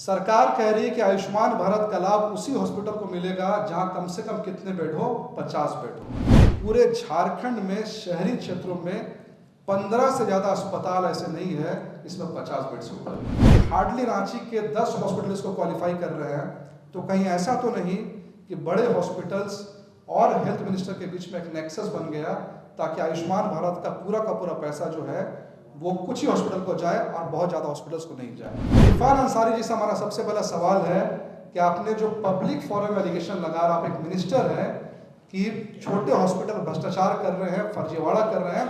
सरकार कह रही है कि आयुष्मान भारत का लाभ उसी हॉस्पिटल को मिलेगा जहां कम से कम कितने बेड हो, 50 बेड हो। पूरे झारखंड में शहरी क्षेत्रों में 15 से ज़्यादा अस्पताल ऐसे नहीं है इसमें 50 बेड से ऊपर। हार्डली रांची के 10 हॉस्पिटल इसको क्वालिफाई कर रहे हैं, तो कहीं ऐसा तो नहीं कि बड़े हॉस्पिटल्स और हेल्थ मिनिस्टर के बीच में एक नेक्सस बन गया ताकि आयुष्मान भारत का पूरा पैसा जो है वो कुछ ही हॉस्पिटल को जाए और बहुत ज़्यादा हॉस्पिटल्स को नहीं जाए। इरफान अंसारी जी से हमारा सबसे पहला सवाल है कि आपने जो पब्लिक फोरम में एलिगेशन लगा रहा, आप एक मिनिस्टर हैं कि छोटे हॉस्पिटल भ्रष्टाचार कर रहे हैं, फर्जीवाड़ा कर रहे हैं,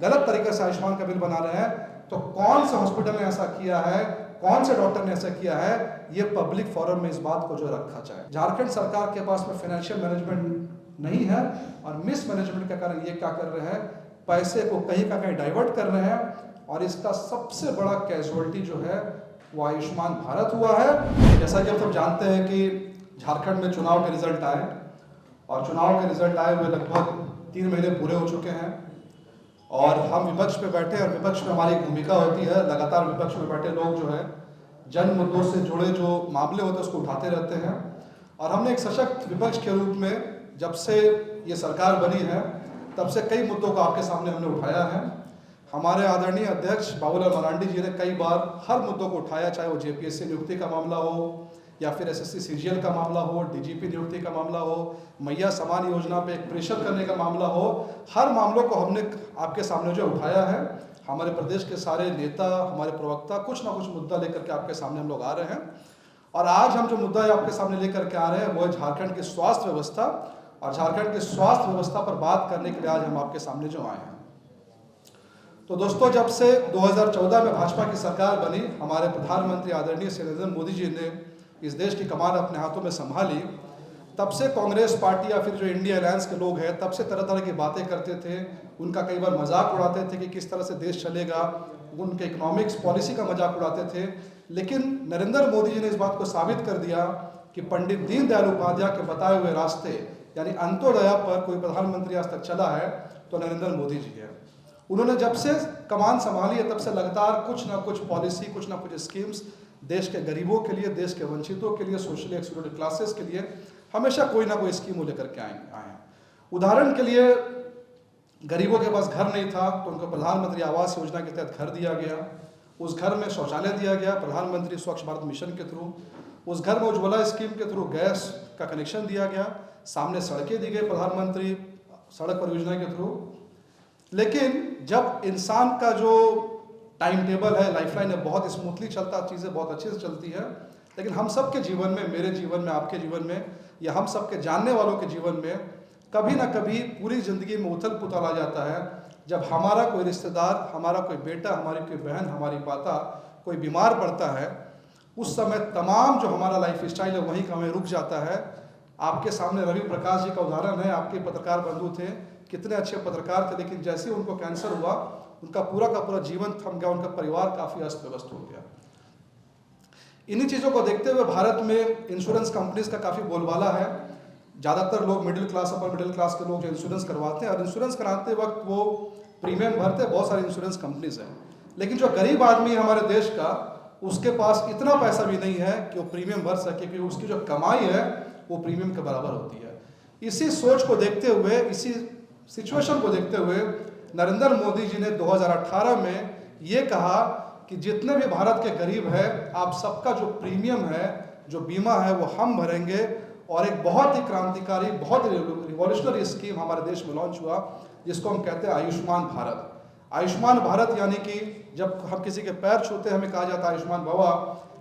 गलत तरीके से आयुष्मान का बिल बना रहे हैं, तो कौन से हॉस्पिटल ने ऐसा किया है, कौन से डॉक्टर ने ऐसा किया है, ये पब्लिक फोरम में इस बात को जो रखा जाए। झारखंड सरकार के पास में फाइनेंशियल मैनेजमेंट नहीं है और मिस मैनेजमेंट के कारण ये क्या कर रहे हैं, पैसे को कहीं का कहीं डाइवर्ट कर रहे हैं और इसका सबसे बड़ा कैजुअलिटी जो है वो आयुष्मान भारत हुआ है। जैसा कि आप सब जानते हैं कि झारखंड में चुनाव के रिजल्ट आए और चुनाव के रिजल्ट आए हुए लगभग 3 महीने पूरे हो चुके हैं और हम विपक्ष पे बैठे और विपक्ष में हमारी भूमिका होती है, लगातार विपक्ष में बैठे लोग जो है जन मुद्दों से जुड़े जो मामले होते हैं उसको उठाते रहते हैं और हमने एक सशक्त विपक्ष के रूप में जब से ये सरकार बनी है तब से कई मुद्दों को आपके सामने हमने उठाया है। हमारे आदरणीय अध्यक्ष बाबूलाल मरांडी जी ने कई बार हर मुद्दों को उठाया, चाहे वो जेपीएससी नियुक्ति का मामला हो या फिर एसएससी सीजीएल का मामला हो, डीजीपी नियुक्ति का मामला हो, मैया समान योजना पे एक प्रेशर करने का मामला हो, हर मामलों को हमने आपके सामने जो उठाया है। हमारे प्रदेश के सारे नेता, हमारे प्रवक्ता कुछ ना कुछ मुद्दा लेकर के आपके सामने हम लोग आ रहे हैं और आज हम जो मुद्दा आपके सामने लेकर के आ रहे हैं वो है झारखंड की स्वास्थ्य व्यवस्था और झारखंड की स्वास्थ्य व्यवस्था पर बात करने के लिए आज हम आपके सामने जो आए हैं। तो दोस्तों, जब से 2014 में भाजपा की सरकार बनी, हमारे प्रधानमंत्री आदरणीय श्री नरेंद्र मोदी जी ने इस देश की कमान अपने हाथों में संभाली, तब से कांग्रेस पार्टी या फिर जो इंडिया अलायंस के लोग हैं तब से तरह तरह की बातें करते थे, उनका कई बार मजाक उड़ाते थे कि किस तरह से देश चलेगा, उनके इकोनॉमिक्स पॉलिसी का मजाक उड़ाते थे। लेकिन नरेंद्र मोदी जी ने इस बात को साबित कर दिया कि पंडित दीनदयाल उपाध्याय के बताए हुए रास्ते यानी अंत्योदय पर कोई प्रधानमंत्री आज तक चला है तो नरेंद्र मोदी जी है। उन्होंने जब से कमान संभाली है तब से लगातार कुछ ना कुछ पॉलिसी, कुछ ना कुछ स्कीम्स देश के गरीबों के लिए, देश के वंचितों के लिए, सोशली एक्सक्लूडेड क्लासेस के लिए हमेशा कोई ना कोई स्कीम लेकर के आए हैं। उदाहरण के लिए, गरीबों के पास घर नहीं था तो उनको प्रधानमंत्री आवास योजना के तहत घर दिया गया, उस घर में शौचालय दिया गया प्रधानमंत्री स्वच्छ भारत मिशन के थ्रू, उस घर में उज्ज्वला स्कीम के थ्रू गैस का कनेक्शन दिया गया, सामने सड़कें दी गई प्रधानमंत्री सड़क परियोजना के थ्रू। लेकिन जब इंसान का जो टाइम टेबल है, लाइफलाइन है, बहुत स्मूथली चलता, चीज़ें बहुत अच्छे से चलती है, लेकिन हम सब के जीवन में, मेरे जीवन में, आपके जीवन में या हम सब के जानने वालों के जीवन में कभी ना कभी पूरी ज़िंदगी में उथल पुथल आ जाता है जब हमारा कोई रिश्तेदार, हमारा कोई बेटा, हमारी कोई बहन, हमारी माता कोई बीमार पड़ता है। उस समय तमाम जो हमारा लाइफ स्टाइल है वहीं का हमें रुक जाता है। आपके सामने रवि प्रकाश जी का उदाहरण है, आपके पत्रकार बंधु थे, कितने अच्छे पत्रकार थे, लेकिन जैसे ही उनको कैंसर हुआ उनका पूरा जीवन थम गया, उनका परिवार काफ़ी अस्त व्यस्त हो गया। इन्हीं चीज़ों को देखते हुए भारत में इंश्योरेंस कंपनीज का काफ़ी बोलबाला है। ज़्यादातर लोग middle class, upper middle class के लोग जो इंश्योरेंस करवाते हैं और इंश्योरेंस कराते वक्त वो प्रीमियम भरते हैं, बहुत सारी इंश्योरेंस कंपनीज हैं, लेकिन जो गरीब आदमी है हमारे देश का, उसके पास इतना पैसा भी नहीं है कि वो प्रीमियम भर सके, क्योंकि उसकी जो कमाई है वो प्रीमियम के बराबर होती है। इसी सोच को देखते हुए, इसी सिचुएशन को देखते हुए नरेंद्र मोदी जी ने 2018 में ये कहा कि जितने भी भारत के गरीब हैं, आप सबका जो प्रीमियम है, जो बीमा है, वो हम भरेंगे। और एक बहुत ही क्रांतिकारी, बहुत रिवॉल्यूशनरी स्कीम हमारे देश में लॉन्च हुआ जिसको हम कहते हैं आयुष्मान भारत। आयुष्मान भारत यानी कि जब हम किसी के पैर छूते हैं हमें कहा जाता है आयुष्मान भवा,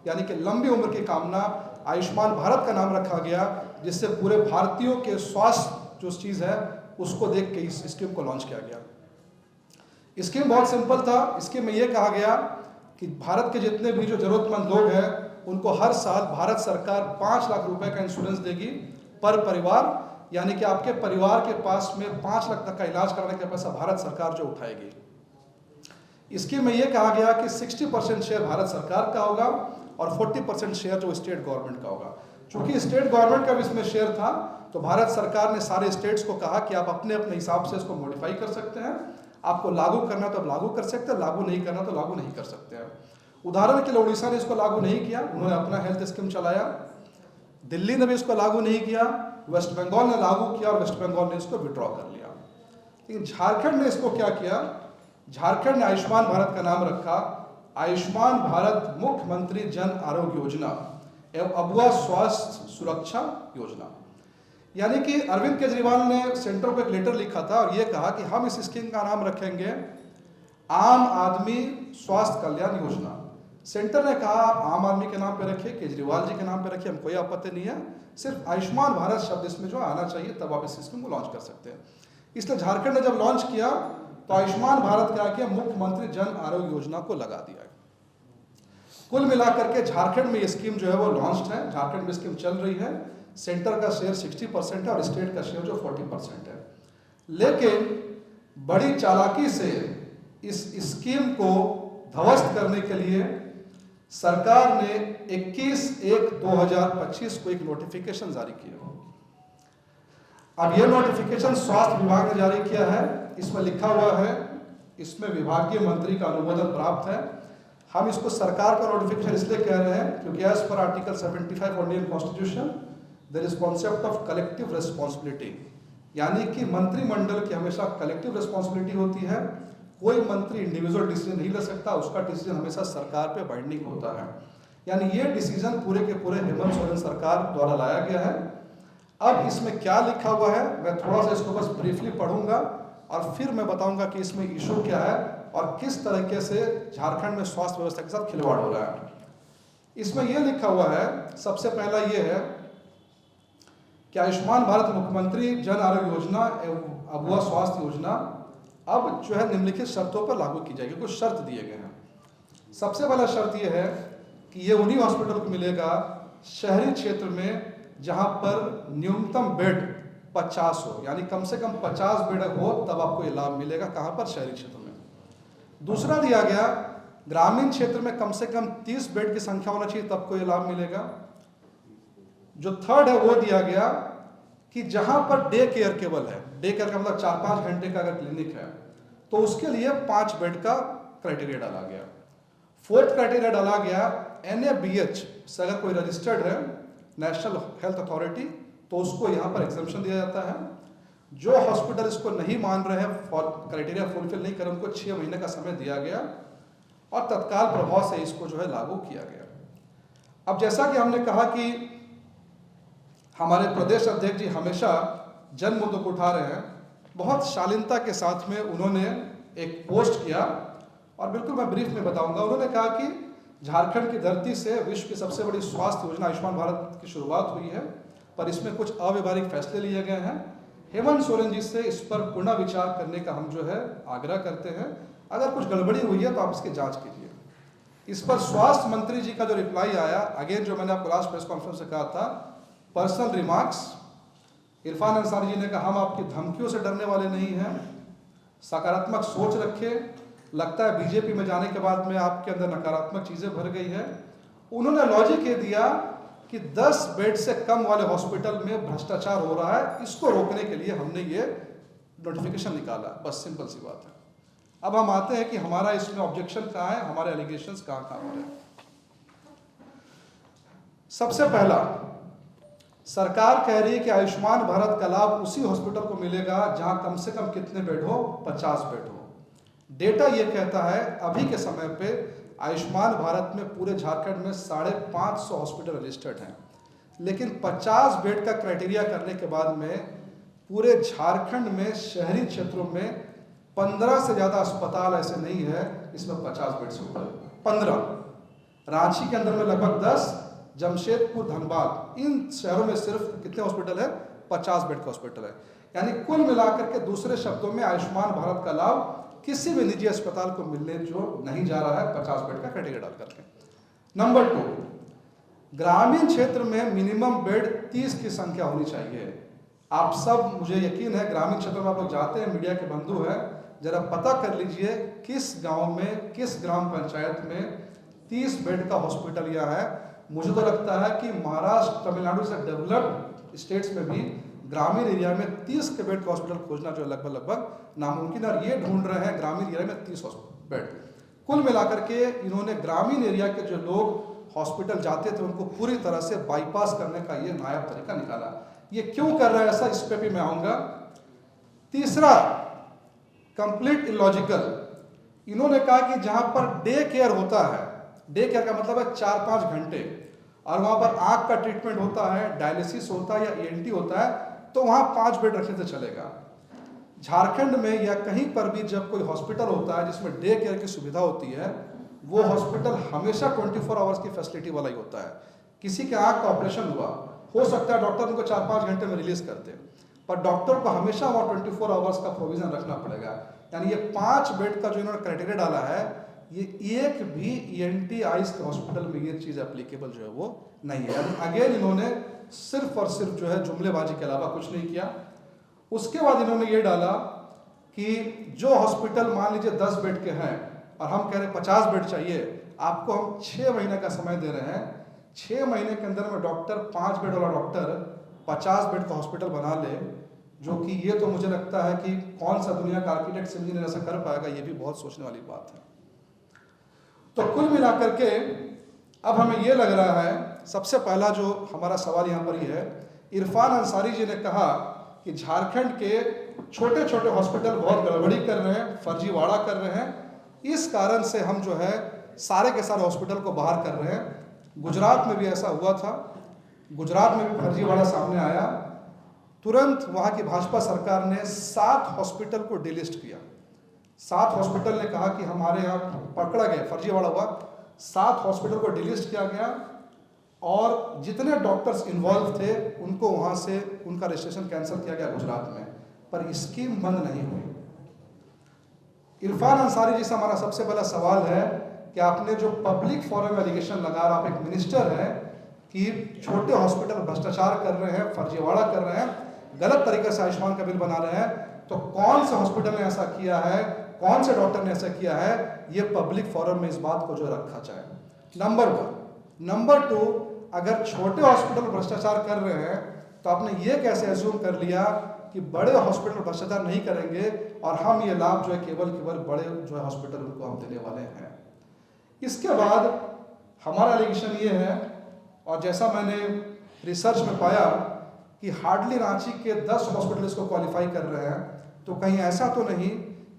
यानी कि लंबी उम्र की कामना। आयुष्मान भारत का नाम रखा गया जिससे पूरे भारतीयों के स्वास्थ्य जो चीज़ है उसको देख के इस स्कीम को लॉन्च किया गया। स्कीम बहुत सिंपल था। स्कीम में ये कहा गया कि भारत के जितने भी जो जरूरतमंद लोग हैं उनको हर साल भारत सरकार 5 लाख रुपए का इंश्योरेंस देगी पर परिवार, यानी कि आपके परिवार के पास में 5 लाख तक का इलाज कराने का पैसा भारत सरकार जो उठाएगी। स्कीम में ये कहा गया कि 60% शेयर भारत सरकार का होगा और 40% शेयर जो स्टेट गवर्नमेंट का होगा। चूंकि स्टेट गवर्नमेंट का भी इसमें शेयर था तो भारत सरकार ने सारे स्टेट्स को कहा कि आप अपने अपने हिसाब से इसको मॉडिफाई कर सकते हैं, आपको लागू करना तो आप लागू कर सकते हैं, लागू नहीं करना तो लागू नहीं कर सकते हैं। उदाहरण के लिए उड़ीसा ने इसको लागू नहीं किया, उन्होंने अपना हेल्थ स्कीम चलाया। दिल्ली ने भी इसको लागू नहीं किया, वेस्ट बंगाल ने लागू किया और वेस्ट बंगाल ने इसको विड्रॉ कर लिया। लेकिन झारखंड ने इसको क्या किया, झारखंड ने आयुष्मान भारत का नाम रखा आयुष्मान भारत मुख्यमंत्री जन आरोग्य योजना एवं अबुआ स्वास्थ्य सुरक्षा योजना। यानी कि अरविंद केजरीवाल ने सेंटर को एक लेटर लिखा था और ये कहा कि हम इस स्कीम का नाम रखेंगे आम आदमी स्वास्थ्य कल्याण योजना। सेंटर ने कहा आम आदमी के नाम पे रखिए, केजरीवाल जी के नाम पे रखिए, हम कोई आपत्ति नहीं है, सिर्फ आयुष्मान भारत शब्द इसमें जो आना चाहिए तब आप इस स्कीम को लॉन्च कर सकते हैं। इसलिए झारखंड ने जब लॉन्च किया तो आयुष्मान भारत क्या किया, मुख्यमंत्री जन आरोग्य योजना को लगा दिया। कुल मिलाकर के झारखंड में ये स्कीम जो है वो लॉन्च है, झारखंड में स्कीम चल रही है। सेंटर का शेयर 60% है और स्टेट का शेयर जो 40% है। लेकिन बड़ी चालाकी से इस स्कीम को ध्वस्त करने के लिए सरकार ने 21/1/2025 को एक नोटिफिकेशन जारी किया। अब यह नोटिफिकेशन स्वास्थ्य विभाग ने जारी किया है। इसमें लिखा हुआ है, इसमें विभागीय मंत्री का अनुमोदन प्राप्त है। हम इसको सरकार का नोटिफिकेशन इसलिए कह रहे हैं क्योंकि as per article 75 of Indian constitution there is concept of collective responsibility, यानी कि मंत्रिमंडल की हमेशा कलेक्टिव रिस्पॉन्सिबिलिटी होती है। कोई मंत्री इंडिविजुअल डिसीजन नहीं ले सकता, उसका डिसीजन हमेशा सरकार पे बाइंडिंग होता है। यानी ये डिसीजन पूरे के पूरे हेमंत सोरेन सरकार द्वारा लाया गया है। अब इसमें क्या लिखा हुआ है मैं थोड़ा सा इसको बस ब्रीफली पढ़ूंगा और फिर मैं बताऊंगा कि इसमें इशू क्या है और किस तरीके से झारखंड में स्वास्थ्य व्यवस्था के साथ खिलवाड़ हो रहा है। इसमें यह लिखा हुआ है, सबसे पहला यह है कि आयुष्मान भारत मुख्यमंत्री जन आरोग्य योजना एवं अबुआ स्वास्थ्य योजना अब जो है निम्नलिखित शर्तों पर लागू की जाएगी। कुछ शर्त दिए गए हैं। सबसे पहला शर्त यह है कि ये उन्हीं हॉस्पिटल को मिलेगा शहरी क्षेत्र में जहां पर न्यूनतम बेड 50 हो, यानी कम से कम 50 बेड हो तब आपको ये लाभ मिलेगा। कहां पर? शहरी क्षेत्र में। दूसरा दिया गया ग्रामीण क्षेत्र में कम से कम 30 बेड की संख्या होना चाहिए तब को ये लाभ मिलेगा। जो थर्ड है वो दिया गया कि जहां पर डे केयर केवल है, डे केयर का मतलब 4-5 घंटे का अगर क्लिनिक है तो उसके लिए 5 बेड का क्राइटेरिया डाला गया। फोर्थ क्राइटेरिया डाला गया NABH से अगर कोई रजिस्टर्ड है नेशनल हेल्थ अथॉरिटी तो उसको यहाँ पर एग्जम्पशन दिया जाता है। जो हॉस्पिटल इसको नहीं मान रहे हैं, क्राइटेरिया फुलफिल नहीं कर, उनको 6 महीने का समय दिया गया और तत्काल प्रभाव से इसको जो है लागू किया गया। अब जैसा कि हमने कहा कि हमारे प्रदेश अध्यक्ष जी हमेशा जन मुद्दों को उठा रहे हैं, बहुत शालीनता के साथ में उन्होंने एक पोस्ट किया और बिल्कुल मैं ब्रीफ में बताऊंगा। उन्होंने कहा कि झारखंड की धरती से विश्व की सबसे बड़ी स्वास्थ्य योजना आयुष्मान भारत की शुरुआत हुई है, पर इसमें कुछ अव्यवहारिक फैसले लिए गए हैं। हेमंत सोरेन जी से इस पर पुनः विचार करने का हम जो है आग्रह करते हैं। अगर कुछ गड़बड़ी हुई है तो आप इसकी जांच कीजिए। इस पर स्वास्थ्य मंत्री जी का जो रिप्लाई आया, अगेन जो मैंने आपको लास्ट प्रेस कॉन्फ्रेंस से कहा था, पर्सनल रिमार्क्स। इरफान अंसारी जी ने कहा हम आपकी धमकियों से डरने वाले नहीं हैं, सकारात्मक सोच रखें। लगता है बीजेपी में जाने के बाद में आपके अंदर नकारात्मक चीजें भर गई है। उन्होंने लॉजिक ये दिया कि 10 बेड से कम वाले हॉस्पिटल में भ्रष्टाचार हो रहा है, इसको रोकने के लिए हमने ये नोटिफिकेशन निकाला। बस सिंपल सी बात है। अब हम आते हैं कि हमारा इसमें ऑब्जेक्शन कहाँ है, हमारे एलिगेशंस कहाँ हो रहे हैं। सबसे पहला, सरकार कह रही है कि आयुष्मान भारत का लाभ उसी हॉस्पिटल को मिलेगा जहां कम से कम कितने बेड हो, 50 बेड हो। डेटा ये कहता है अभी के समय पे आयुष्मान भारत में पूरे झारखंड में 550 हॉस्पिटल रजिस्टर्ड हैं, लेकिन 50 बेड का क्राइटेरिया करने के बाद में पूरे झारखंड में शहरी क्षेत्रों में 15 से ज़्यादा अस्पताल ऐसे नहीं है इसमें 50 बेड से ऊपर। 15 रांची के अंदर में लगभग 10, जमशेदपुर, धनबाद, इन शहरों में सिर्फ कितने हॉस्पिटल है? 50 बेड का हॉस्पिटल है। यानी कुल मिलाकर के दूसरे शब्दों में आयुष्मान भारत का लाभ किसी भी निजी अस्पताल को मिलने जो नहीं जा रहा है 50 बेड का क्राइटेरिया डाल करके। नंबर 2, ग्रामीण क्षेत्र में मिनिमम बेड 30 की संख्या होनी चाहिए। आप सब, मुझे यकीन है ग्रामीण क्षेत्र में आप लोग जाते हैं, मीडिया के बंधु हैं, जरा पता कर लीजिए किस गांव में, किस ग्राम पंचायत में 30 बेड का हॉस्पिटल यह है। मुझे तो लगता है कि महाराष्ट्र, तमिलनाडु से डेवलप्ड स्टेट्स में भी ग्रामीण एरिया में 30 के बेड का हॉस्पिटल खोजना जो लगभग नामुमकिन है, और ये ढूंढ रहे हैं ग्रामीण एरिया में 30 बेड। कुल मिलाकर के इन्होंने ग्रामीण एरिया के जो लोग हॉस्पिटल जाते थे उनको पूरी तरह से बाईपास करने का ये नायाब तरीका निकाला। ये क्यों कर रहा है ऐसा, इस पे भी मैं आऊँगा। तीसरा, कंप्लीट इलॉजिकल, इन्होंने कहा कि जहाँ पर डे केयर होता है, डे केयर का मतलब है 4-5 घंटे, और वहाँ पर आँख का ट्रीटमेंट होता है, डायलिसिस होता है या ENT होता है, तो वहाँ 5 बेड रखने से चलेगा। झारखंड में या कहीं पर भी जब कोई हॉस्पिटल होता है जिसमें डे केयर की सुविधा होती है, वो हॉस्पिटल हमेशा 24 आवर्स की फैसिलिटी वाला ही होता है। किसी के आँख का ऑपरेशन हुआ, हो सकता है डॉक्टर उनको 4-5 घंटे में रिलीज करते हैं, पर डॉक्टर को हमेशा वहाँ 24 आवर्स का प्रोविजन रखना पड़ेगा। यानी ये 5 बेड का जो इन्होंने क्राइटेरिया डाला है, ये एक भी ENT आइज के हॉस्पिटल में ये चीज़ एप्लीकेबल जो है वो नहीं है। यानी अगेन इन्होंने सिर्फ और सिर्फ जो है जुमलेबाजी के अलावा कुछ नहीं किया। उसके बाद इन्होंने ये डाला कि जो हॉस्पिटल मान लीजिए 10 बेड के हैं और हम कह रहे हैं 50 बेड चाहिए, आपको हम 6 महीने का समय दे रहे हैं। 6 महीने के अंदर में डॉक्टर 5 बेड वाला डॉक्टर 50 बेड का हॉस्पिटल बना ले, जो कि ये तो मुझे लगता है कि कौन सा दुनिया का आर्किटेक्ट इंजीनियर ऐसा कर पाएगा, ये भी बहुत सोचने वाली बात है। तो कुल मिलाकर के अब हमें ये लग रहा है, सबसे पहला जो हमारा सवाल यहाँ पर ये है, इरफान अंसारी जी ने कहा कि झारखंड के छोटे छोटे हॉस्पिटल बहुत गड़बड़ी कर रहे हैं, फर्जीवाड़ा कर रहे हैं, इस कारण से हम जो है सारे के सारे हॉस्पिटल को बाहर कर रहे हैं। गुजरात में भी ऐसा हुआ था, गुजरात में भी फर्जीवाड़ा सामने आया। तुरंत वहाँ की भाजपा सरकार ने 7 हॉस्पिटल को डिलिस्ट किया। 7 हॉस्पिटल ने कहा कि हमारे यहाँ पकड़ा गया, फर्जीवाड़ा हुआ, 7 हॉस्पिटल को डिलिस्ट किया गया और जितने डॉक्टर्स इन्वॉल्व थे उनको वहाँ से उनका रजिस्ट्रेशन कैंसिल किया गया गुजरात में, पर स्कीम बंद नहीं हुई। इरफान अंसारी जी से हमारा सबसे पहला सवाल है कि आपने जो पब्लिक फोरम में एलिगेशन लगा, आप एक मिनिस्टर हैं कि छोटे हॉस्पिटल भ्रष्टाचार कर रहे हैं, फर्जीवाड़ा कर रहे हैं, गलत तरीके से आयुष्मान का बिल बना रहे हैं, तो कौन से हॉस्पिटल ने ऐसा किया है, कौन से डॉक्टर ने ऐसा किया है, ये पब्लिक फोरम में इस बात को जो रखा जाए, नंबर 1। नंबर 2, अगर छोटे हॉस्पिटल भ्रष्टाचार कर रहे हैं तो आपने ये कैसे एज्यूम कर लिया कि बड़े हॉस्पिटल भ्रष्टाचार नहीं करेंगे और हम ये लाभ जो है केवल बड़े जो है हॉस्पिटल उनको हम देने वाले हैं। इसके बाद हमारा एलिगेशन ये है, और जैसा मैंने रिसर्च में पाया कि हार्डली रांची के 10 हॉस्पिटल इसको क्वालिफाई कर रहे हैं, तो कहीं ऐसा तो नहीं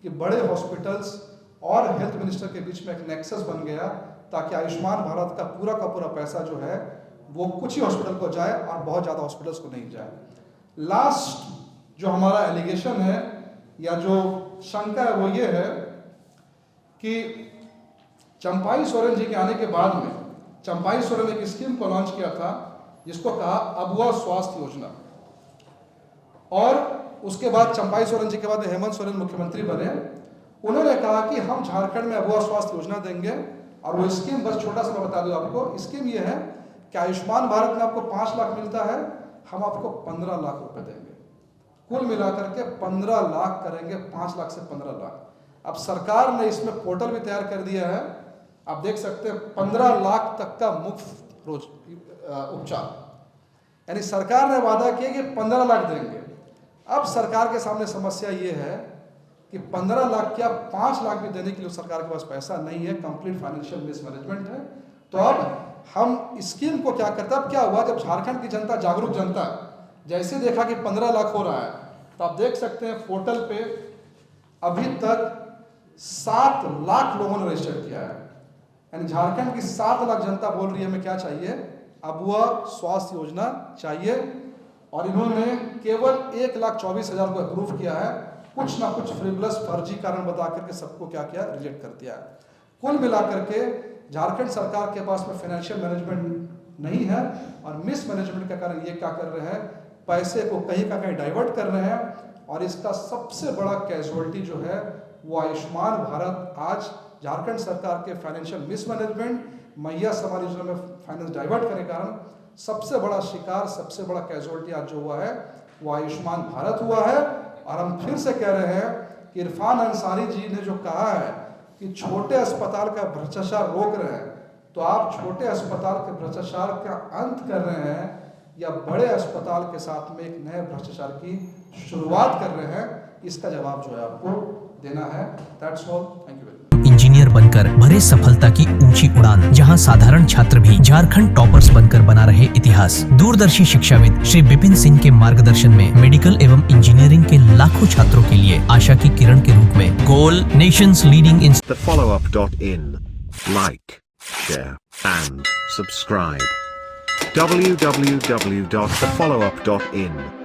कि बड़े हॉस्पिटल्स और हेल्थ मिनिस्टर के बीच में एक नेक्सस बन गया ताकि आयुष्मान भारत का पूरा पैसा जो है वो कुछ ही हॉस्पिटल को जाए और बहुत ज़्यादा हॉस्पिटल्स को नहीं जाए। लास्ट जो हमारा एलिगेशन है या जो शंका है वो ये है कि चंपाई सोरेन जी के आने के बाद में चंपाई सोरेन ने एक स्कीम को लॉन्च किया था जिसको कहा अबुआ स्वास्थ्य योजना, और उसके बाद चंपाई सोरेन जी के बाद हेमंत सोरेन मुख्यमंत्री बने। उन्होंने कहा कि हम झारखंड में अबुआ स्वास्थ्य योजना देंगे, और वो स्कीम बस छोटा सा मैं बता दूं आपको, स्कीम ये है कि आयुष्मान भारत में आपको 5 लाख मिलता है, हम आपको 15 लाख रुपए देंगे। कुल मिलाकर के 15 लाख करेंगे, 5 लाख से 15 लाख। अब सरकार ने इसमें पोर्टल भी तैयार कर दिया है, आप देख सकते हैं 15 लाख तक का मुफ्त रोज उपचार, यानी सरकार ने वादा किया कि 15 लाख देंगे। अब सरकार के सामने समस्या ये है कि 15 लाख क्या 5 लाख भी देने के लिए सरकार के पास पैसा नहीं है, कंप्लीट फाइनेंशियल मिसमैनेजमेंट है। तो अब हम स्कीम को क्या करते हैं, अब क्या हुआ जब झारखंड की जनता जागरूक जनता जैसे देखा कि 15 लाख हो रहा है, तो आप देख सकते हैं पोर्टल पे अभी तक 7 लाख लोगों ने रजिस्टर किया है, यानी झारखंड की 7 लाख जनता बोल रही है हमें क्या चाहिए, अबुआ स्वास्थ्य योजना चाहिए, और इन्होंने केवल 1,24,000 को अप्रूव किया है, कुछ ना कुछ फ्रिवलस फर्जी कारण बता करके सबको क्या किया, रिजेक्ट कर दिया है। कुल मिलाकर के झारखंड सरकार के पास में फाइनेंशियल मैनेजमेंट नहीं है, और मिस मैनेजमेंट के कारण ये क्या कर रहे हैं, पैसे को कहीं का कहीं डाइवर्ट कर रहे हैं, और इसका सबसे बड़ा कैजुअलिटी जो है वो आयुष्मान भारत आज झारखंड सरकार के फाइनेंशियल मिसमैनेजमेंट, मैया समान योजना में फाइनेंस डाइवर्ट करने के कारण सबसे बड़ा शिकार, सबसे बड़ा कैजुअलिटी आज जो हुआ है वो आयुष्मान भारत हुआ है। और हम फिर से कह रहे हैं कि इरफान अंसारी जी ने जो कहा है कि छोटे अस्पताल का भ्रष्टाचार रोक रहे हैं, तो आप छोटे अस्पताल के भ्रष्टाचार का अंत कर रहे हैं या बड़े अस्पताल के साथ में एक नए भ्रष्टाचार की शुरुआत कर रहे हैं, इसका जवाब जो है आपको देना है। That's all, thank you very much. Engineer बनकर भरे सफलता की ऊंची उड़ान, जहां साधारण छात्र भी झारखंड टॉपर्स बनकर बना रहे इतिहास। दूरदर्शी शिक्षाविद श्री विपिन सिंह के मार्गदर्शन में मेडिकल एवं इंजीनियरिंग के लाखों छात्रों के लिए आशा की किरण के रूप में goal nations leading in TheFollowUp.in. Like, share, and subscribe. www.thefollowup.in